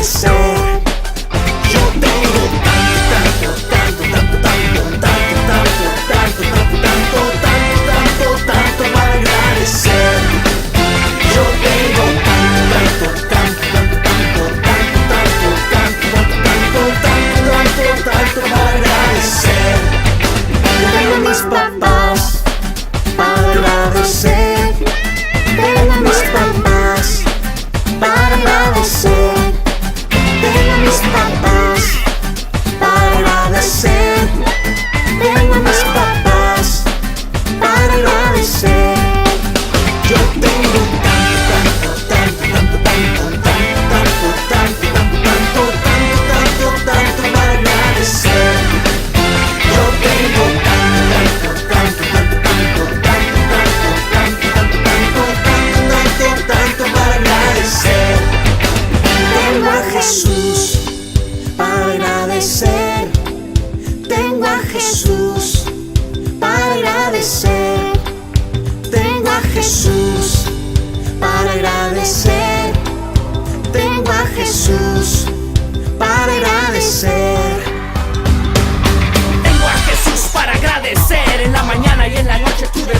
agradecer. Yo tengo tanto, tanto, tanto, tanto, tanto, tanto, tanto, tanto, tanto, tanto, tanto para agradecer. Yo tengo tanto, tanto, tanto, tanto, tanto, tanto, tanto, tanto, tanto, tanto para agradecer. Tengo a mis papás para agradecer. Tengo a mis papás para agradecer. Tengo a mis papás para agradecer. Tengo a mis papás para agradecer. Yo tengo tanto, tanto, tanto, tanto, tanto, tanto, tanto, tanto, tanto, tanto para agradecer. Yo tengo tanto, tanto, tanto, tanto, tanto, tanto, tanto, tanto, tanto para agradecer. Tengo a Jesús para agradecer. Tengo a Jesús para agradecer. Tengo a Jesús para agradecer. Tengo a Jesús para agradecer. Tengo a Jesús para agradecer. En la mañana y en la noche tuve